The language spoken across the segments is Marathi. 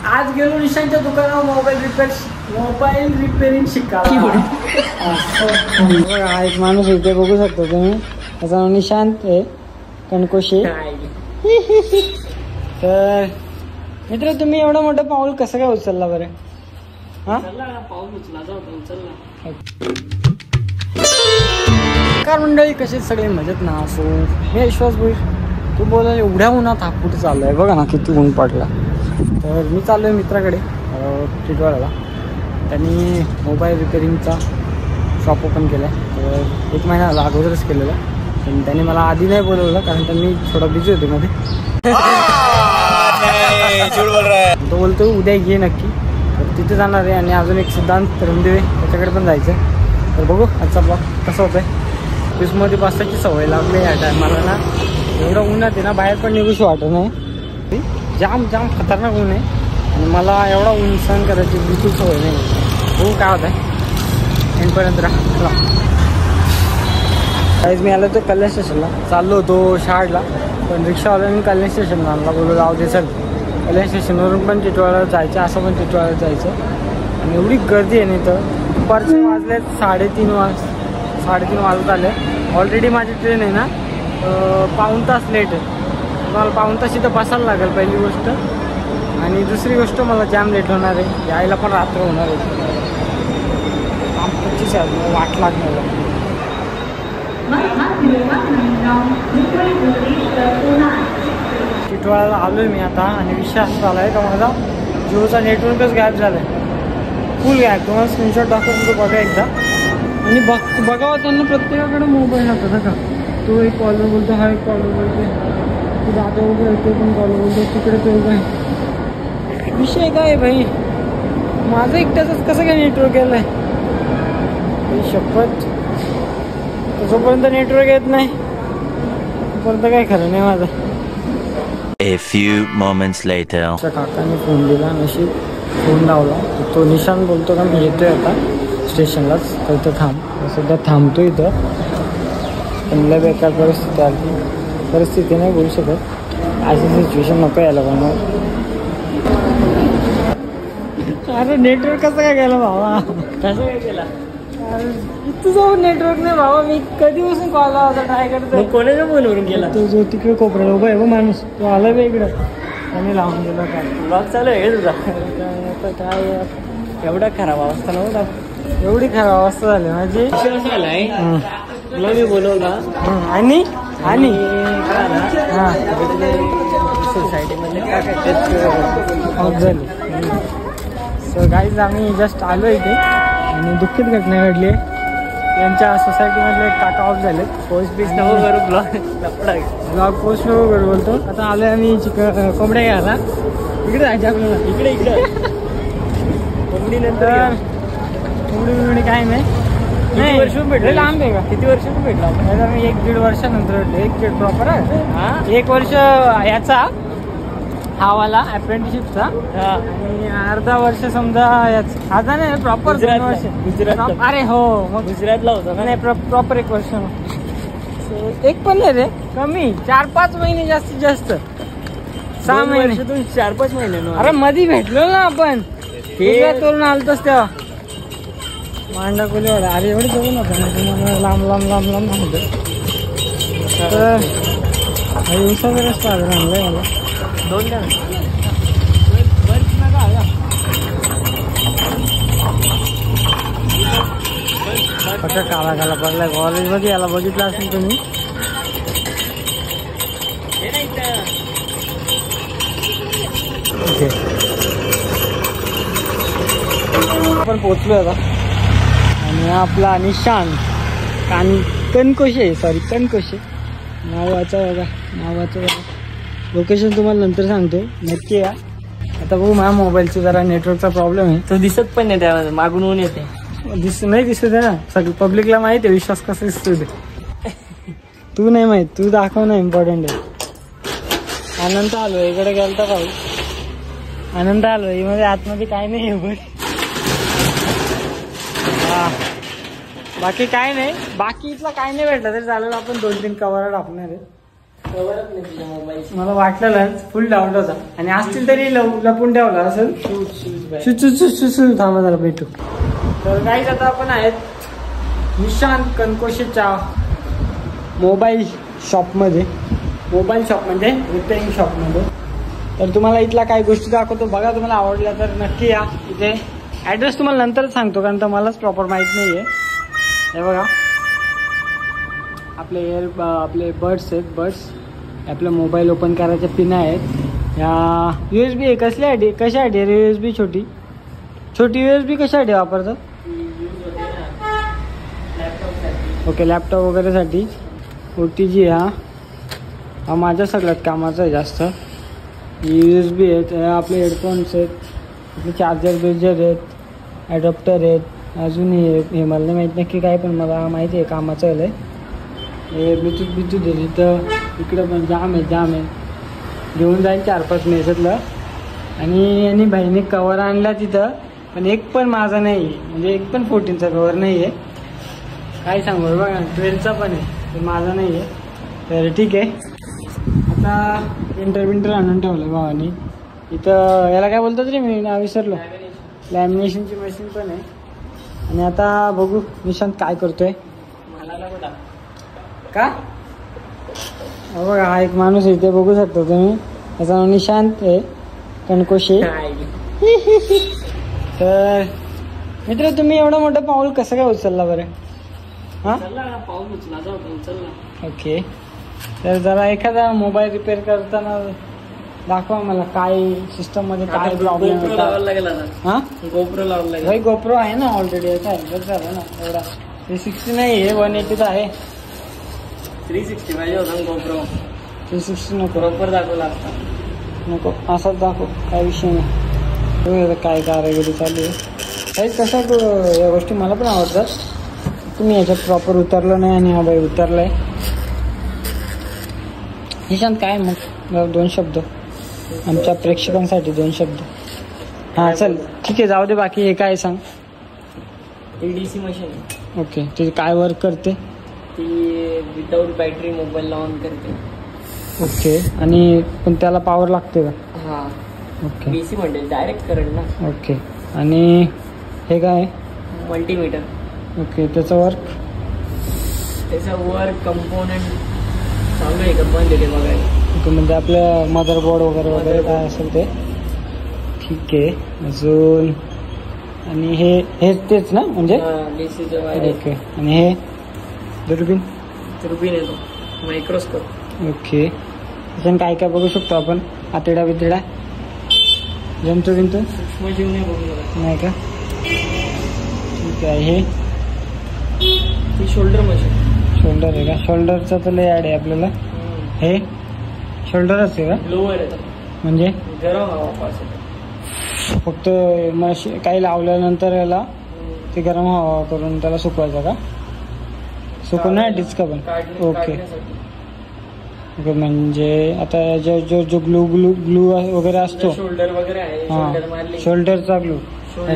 आज गेलो निशांच्या दुकानावर मोबाईल रिपेअरिंग शिकायला. हा एक माणूस इथे बघू शकतो तुम्ही, त्याचं नाव निशांत आहे कणकोशे. तर मित्र तुम्ही एवढं मोठं पाऊल कसं काय उचलला बरं? हा पाऊल उचलला. कार मंडळी कसे सगळे मजेत ना? सो मी विश्वास भोईर. तू बोला एवढ्या उन्हात हा कुठे चालू आहे बघा ना, किती ऊन पडला. तर मी चाललो आहे मित्राकडे टिटवाळ्याला. त्यांनी मोबाईल रिपेअरिंगचा शॉप ओपन केला आहे. तर 1 महिना झाला अगोदरच केलेला. पण त्यांनी मला आधी नाही बोलवलं कारण त्यांनी थोडा बिझी होते मध्ये. तो बोलतो उद्या ये नक्की. तर तिथे जाणार आहे आणि अजून एक सिद्धांत रणदिवे त्याच्याकडे पण जायचं आहे. तर बघू आजचा ब्लॉग कसा होतं आहे. ऑफिसमध्ये बसायची सवय लागली या टायमाला ना. एवढं उन्हात आहे ना, बाहेर पण निघूशी वाटत नाही. जाम खतरनाक ऊन आहे आणि मला एवढा ऊन सहन करायची बिलकुल सवय नाही. बघू काय होत आहे एंडपर्यंत राहा. काहीच मी आलो तो कल्याण स्टेशनला चाललो होतो शाळेला, पण रिक्षावाल्याने कल्याण स्टेशनला आणला. बोलू जाऊ दे चल. कल्याण स्टेशनवरून पण टिटवाळ्याला जायचं, असं पण टिटवाळ्याला जायचं. आणि एवढी गर्दी आहे नाही तर दुपारचे वाजले 3:30 वाजत आले. ऑलरेडी माझी ट्रेन आहे ना पाऊण तास लेट आहे. मला पाऊण तास इथं बसायला लागेल पहिली गोष्ट. आणि दुसरी गोष्ट मला जाम लेट होणार आहे. यायला पण रात्र होणार आहे. 25 वाट लागणार. टिटवाळ्याला आलो आहे मी आता आणि विषय असा झाला आहे का माझा जिओचा नेटवर्कच गायब झाला आहे. फुल गायब. तुम्हाला स्क्रीनशॉट दाखवतो बघा एकदा. आणि बघावं त्यांना प्रत्येकाकडे मोबाईल होता का. तो एक कॉलर बोलतो, हा एक कॉलर बोलतो, तू जातो वगैरे तो पण कॉलर बोलतो, तिकडे तो काय विषय काय भाई. माझं एकट्याच कसं काय नेटवर्क गेलं आहे शपथ. जोपर्यंत नेटवर्क येत नाही तोपर्यंत काय खरं नाही माझं. A few moments later. काकाने फोन दिला, नशीब फोन लावला. तो निशांत बोलतो का मी येतोय आता स्टेशनलाच, तर इथं थांब. सध्या थांबतो इथं. पण लय बेकार परिस्थिती नाही बोलू शकत. अशी सिच्युएशन नको यायला पण. अरे नेटवर्क कसं काय गेलं भावा? कसं काय गेला? तुझं नेटवर्क नाही भावा. मी कधीपासून कॉल लावायचा ट्राय करतो. कोणाच्या फोनवरून गेला? तो जो तिकडे कोपऱ्याला उभा आहे बघ माणूस, तो आला वेगळं त्याने लावून गेला. काय ब्लॉग चालू आहे तुझा? काय एवढा खराब अवस्था नव्हता. एवढी खराब अवस्था झाली माझी. तुला मी बोलवला आणि सोसायटीमध्ये झाली. सो गाईज आम्ही जस्ट आलो इथे आणि दुःखित घटना घडली आहे. यांच्या सोसायटीमधले एक काका ऑफ झाले. पोस्ट बीस नको करू, ब्लॉग पोस्ट नको करू बोलतो. आता आलोय आम्ही कोंबड्या घ्यायला. इकडे जायचं आपल्याला. इकडे कोंबडी नंतर कोंबडी काय नाही. किती वर्ष भेटले? लांब आहे का? किती वर्ष भेटला? मी 1-1.5 वर्षानंतर भेटलो. 1 प्रॉपर आहे. 1 वर्ष याचा हा वाला अप्रेंटिसशिपचा आणि अर्धा वर्ष समजा याचा. आता नाही प्रॉपर 2 वर्ष गुजरात. अरे हो मग गुजरातला होता नाही प्रॉपर 1 वर्ष. एक पण नाही रे, कमी 4-5 महिने जास्तीत जास्त. 6 महिने 4-5 महिने. अरे मध्ये भेटलो ना आपण, करून आलतोच तेव्हा मांडा कोलीवाडा. अरे एवढं जवळ नका लांब होतं. तर दिवसाचा रस्ता आणलाय मला 2 द्या. फक्त काला पडलाय. कॉलेजमध्ये याला बघितलं असेल तुम्ही. आपण पोचलो आता आणि आपला निशांत कणकोशे नावाचं बघा. लोकेशन तुम्हाला नंतर सांगतो, नक्की या. आता बघू माझ्या मोबाईलचा जरा नेटवर्कचा प्रॉब्लेम आहे. तो दिसत पण नाही त्यामध्ये, मागून ऊन येते. नाही दिसत आहे ना. सगळं पब्लिकला माहिती आहे विश्वास कसा दिसतो ते. तू नाही माहित, तू दाखवणं इम्पॉर्टंट आहे. आनंद आलो इकडे गेलता पाहू. आनंद आलो मध्ये आतमध्ये काय नाही आहे. बाकी काय नाही. बाकी इथला काय नाही भेटलं तरी चालेल. आपण 2-3 कवर टाकणार आहे. मला वाटलेलं फुल डाऊट होता आणि असतील तरी लपून ठेवला असेल. शूज थांबा जरा भेटू. तर गाईज आता आपण आहेत निशांत कणकोशीच्या मोबाईल शॉपमध्ये. मोबाईल शॉप म्हणजे रिपेअरिंग शॉपमध्ये. तर तुम्हाला इथला काही गोष्टी दाखवतो बघा. तुम्हाला आवडल्या तर नक्की या. इथे ॲड्रेस तुम्हाला नंतरच सांगतो कारण तर मलाच प्रॉपर माहीत नाही आहे. हे बघा आपले बड्स आहेत. बड्स आपला मोबाईल ओपन करायच्या पिन आहेत. या USB आहे. कशासाठी USB छोटी USB कशासाठी वापरतात? ओके लॅपटॉप वगैरेसाठी. OTG हा माझ्या सगळ्यात कामाचा आहे जास्त. USB आहेत. आपले हेडफोन्स आहेत. आपले चार्जर आहेत. ॲडॉप्टर आहेत. अजून हे मला नाही माहीत नक्की काय पण मला माहिती आहे कामाचं आहे. हे ब्लूटूथ आहे तिथं. इकडं पण जाम आहे. घेऊन जाईल 4-5 मेसातलं. आणि यांनी भाईने कवर आणला तिथं पण एक पण माझा नाही आहे. म्हणजे एक पण 14चा कवर नाही आहे. काय सांगू बघा 12चा पण आहे पण माझा नाही आहे. तर ठीक आहे. आता प्रिंटर आणून ठेवलं भावानी. इथं याला काय बोलतात रे मी नाव विसरलो. लॅमिनेशनची मशीन पण आहे. आणि आता बघू निशांत काय करतोय. का बघा हा एक माणूस इथे बघू शकता तुम्ही. त्याचं नाव निशांत आहे कणकोशी. तर मित्र तुम्ही एवढं मोठं पाऊल कसं काय उचलला बरं? हा पाऊल उचलला. ओके. तर जरा एखादा मोबाईल रिपेअर करताना दाखवा मला काय सिस्टम मध्ये काय प्रॉब्लेम होता. हा गोप्रो लावला भाई. गोप्रो आहे ना ऑलरेडी. झालं ना एवढा. 360 नाही आहे 180 आहे. 360 पाहिजे होता गोप्रो. 360 नको. प्रॉपर दाखवला असता. नको असाच दाखव काय विषय नाही. काय कारागिरी चालू आहे काही कसं या गोष्टी मला पण आवडतात. तुम्ही याच्यात प्रॉपर उतरलं नाही आणि हा बाई उतरलाय. निशांत काय मग 2 शब्द आमच्या प्रेक्षकांसाठी 2 शब्द. हा चल ठीक आहे जाऊ दे. बाकी हे काय सांग. ADC machine. ओके ते काय वर्क करते? ती विदाउट बॅटरी मोबाईल ऑन करते. ओके आणि पण त्याला पॉवर लागते का? हा ओके. DC म्हणजे डायरेक्ट करंट ना. ओके. आणि हे काय? मल्टीमीटर. ओके त्याचं वर्क कंपोनेंट चालू आहे का बंद आहे बघायला. ओके म्हणजे आपलं मदरबोर्ड वगैरे काय असेल ते. ठीक आहे. अजून आणि हे तेच ना म्हणजे DCचं वायर. ओके. आणि हे दुर्बीण येतो मायक्रोस्कोप. ओके. त्याच्यानं काय काय बघू शकतो आपण? आतड्या बितड्या जंतू सूक्ष्मजीव नाही बघू नाही का? ठीक आहे. हे ती शोल्डर मशीन. शोल्डर आहे का? शोल्डरचं तर लय ॲड आहे आपल्याला. हे शोल्डरच आहे का? ब्लोअर येतो म्हणजे गरम हवा पास येतो. फक्त मशीन काही लावल्यानंतर याला ते गरम हवा करून त्याला सुकवायचं का? सुकून नाही डिस्क पण. Okay okay. म्हणजे आता जो ग्लू वगैरे असतो शोल्डर वगैरे आहे. हां शोल्डरचा ग्लू.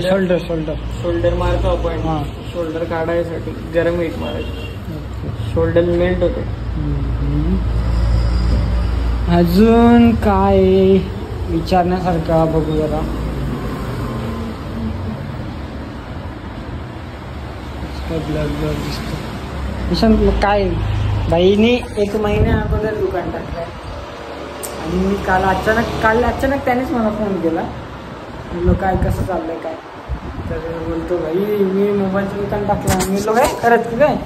शोल्डर मारतो आपण. हां शोल्डर काढायसाठी गरम हीट मारायचं. शोल्डर मेल्ट होतो. अजून काय विचारण्यासारखा बघू जरा. ब्लर दिसतो. निशांत मग काय बाईनी 1 महिन्या अगोदर दुकान टाकलंय आणि मी काल अचानक त्यानेच मला फोन केला. म्हणलो काय कसं चाललंय काय. तर बोलतो भाई मी मोबाईलचं दुकान टाकलं. मी बोललो काय खरंच की काय?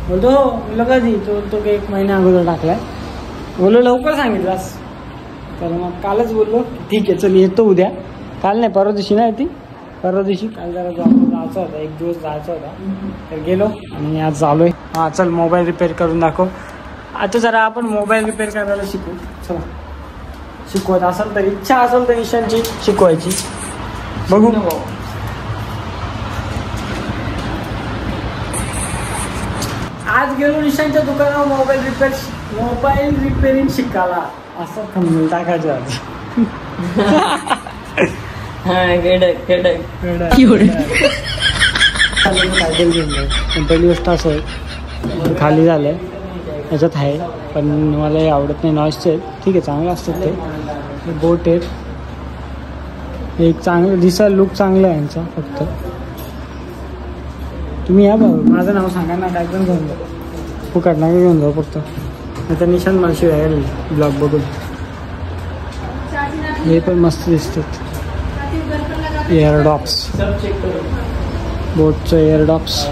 बोलतो हो. मी कधी तो बोलतो की 1 महिन्या अगोदर टाकलाय. बोललो लवकर सांगितलास. तर मग कालच बोललो ठीक आहे चल येतो उद्या. काल नाही परवा दिवशी नाही ती परवा दिवशी. काल जरा जायचं होता 1 दिवस जायचं होता तर गेलो आणि आज चालू आहे. हां चल मोबाईल रिपेअर करून दाखव. आता जरा आपण मोबाईल रिपेअर करायला शिकू. चला शिकवत असेल तर इच्छा असेल तर निशांची शिकवायची. बघू आज गेलो निशांच्या दुकानावर मोबाईल रिपेअरिंग शिकायला. असं थंबनेल टाकायचं आज. पहिली गोष्ट असं आहे खाली झालंय याच्यात आहे, पण मला हे आवडत नाही. नॉईसचे आहेत, ठीक आहे, चांगलं असतात ते. बोट आहेत, एक चांगलं दिसायला लुक चांगला आहे यांचा. फक्त तुम्ही या बाबा, माझं नाव सांगा ना, काय पण घेऊन जाऊ, फुकट नका घेऊन जाऊ फक्त. आता निशांत मला शिवाय ब्लॉग बघून. हे पण मस्त दिसतात. एअरडॉप्स, बोटचं एअरडॉप्स.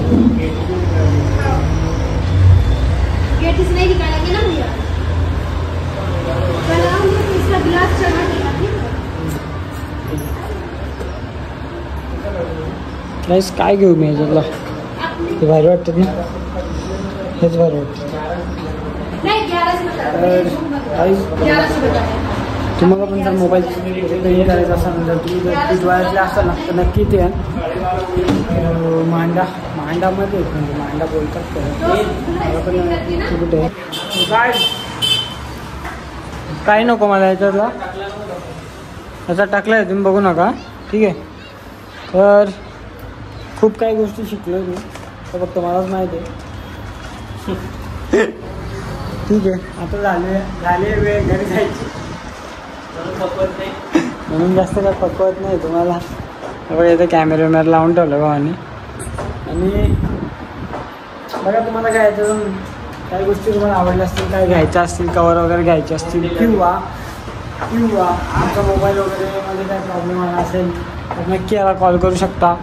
गाईस काय घेऊ मी याच्यातला? ते भारी वाटतात ना, हेच भारी वाटतं. तुम्हाला पण जर मोबाईल रिपेअरिंग करायचा असेल, जर तुम्ही जर टिटवाळ्यातले असाल ना तर नक्की ते मांडामध्ये म्हणजे मांडा बोलतात मला पण कुठे काय काय नको मला याच्यातला. याचा टाकला आहे, तुम्ही बघू नका, ठीक आहे. तर खूप काही गोष्टी शिकलो मी, तर फक्त मलाच माहिती आहे. ठीक आहे, आता झाले वेळ घरी जायची, म्हणून जास्त काय पकवत नाही तुम्हाला. बघा इथं कॅमेरा लावून ठेवलं भावानी. आणि बघा तुम्हाला काय याच्यातून काही गोष्टी तुम्हाला आवडल्या असतील, काय घ्यायच्या असतील, कवर वगैरे घ्यायचे असतील, किंवा आमचा मोबाईल वगैरे मध्ये काय प्रॉब्लेम आला असेल तर नक्की याला कॉल करू शकता.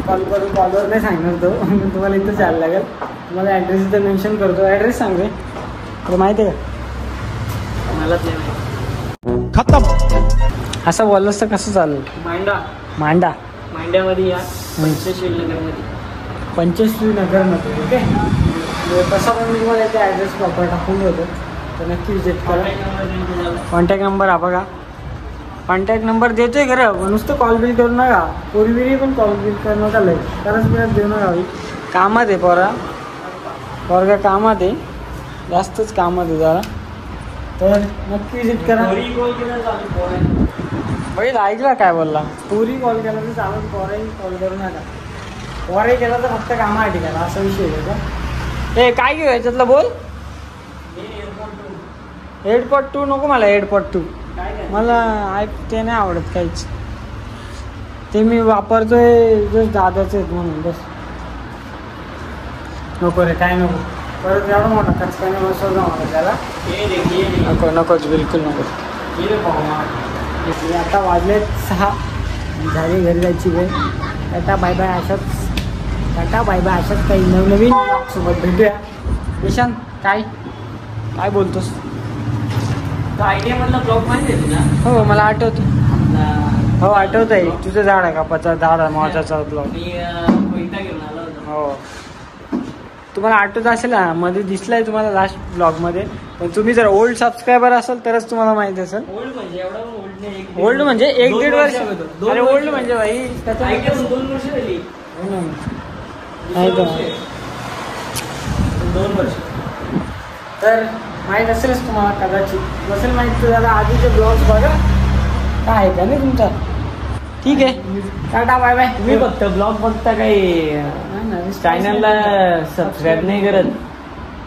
कॉलवर नाही सांगणार तो, तुम्हाला इथंच यायला लागेल. तुम्हाला ॲड्रेस इथं मेन्शन करतो. ॲड्रेस सांगते, तर माहिती आहे का? मलाच नाही माहिती. खतम असं बोललंस तर कसं चालेल? मांड्यामध्ये या, पंचश्री नगरमध्ये. ओके, तसा पण मी तुम्हाला इथे ॲड्रेस प्रॉपर टाकून देतो, तर नक्की विजिट करा. कॉन्टॅक्ट नंबर हा बघा, कॉन्टॅक्ट नंबर देतोय खरं, नुसतं कॉल बिल करू नका. पूर्वी पण कॉल बिल करू नका, लय खरंच बिलच देऊ नका. कामात आहे पोरगा कामात आहे, जास्तच कामात आहे जरा, तर नक्की विजिट करा. बघितलं, ऐकला काय बोलला? पुरी कॉल केला तर चालत, पोराही कॉल करू नका. पोराही केला तर फक्त कामासाठी करा, असा विषय आहे का? ए काय घेऊ याच्यातलं बोल? हेडपॉट 2 नको मला. हेडपॉट 2 मला ते नाही आवडत काहीच. ते मी वापरतोय जस्ट दादाचे आहेत म्हणून, बस. नको रे, काय नको. परत एवढा मोठा कचकाने बसवला मला त्याला. नकोच, बिलकुल नको. आता वाजलेत 6, झाली घरी जायची वेळ. Tata bye bye. अशाच काही नवनवीन सोबत भेटूया. निशांत काय बोलतोस? आयडियामधला ब्लॉग माहिती आहे तुला? हो, मला आठवतं. हो आठवत आहे. तुझं झाड आहे कापाचा, झाड आहे महत्वाचा ब्लॉग. मी कोयता घेऊन आलो होतो. हो, तुम्हाला आठवत असेल ना, मध्ये दिसलाय तुम्हाला लास्ट ब्लॉगमध्ये. पण तुम्ही जर ओल्ड सबस्क्रायबर असाल तरच तुम्हाला माहिती असेल. ओल्ड म्हणजे एवढा ओल्ड नाही. ओल्ड म्हणजे 1-1.5 वर्ष. अरे ओल्ड म्हणजे भाई 2 वर्ष झाली. नाही तर 2 वर्ष. तर माहीत असेलच तुम्हाला, कदाचित नसेल माहीत तर जरा आधीचे ब्लॉग्स बघा, काय आहे का नाही तुमचा. ठीक आहे, टाटा बाय बाय. मी फक्त ब्लॉग बघता काही चॅनलला सबस्क्राईब नाही करत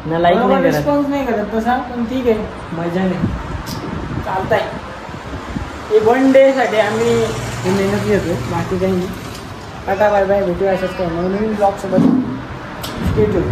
ना, लाईक नाही करत, रिस्पॉन्स नाही करत तसा, पण ठीक आहे, मजा नाही, चालतंय. हे 1 डे साठी आम्ही मेहनत घेतो, बाकी काही नाही. Tata bye bye. भेटूया अशाच काही नवीन ब्लॉग सोबत. Stay tune.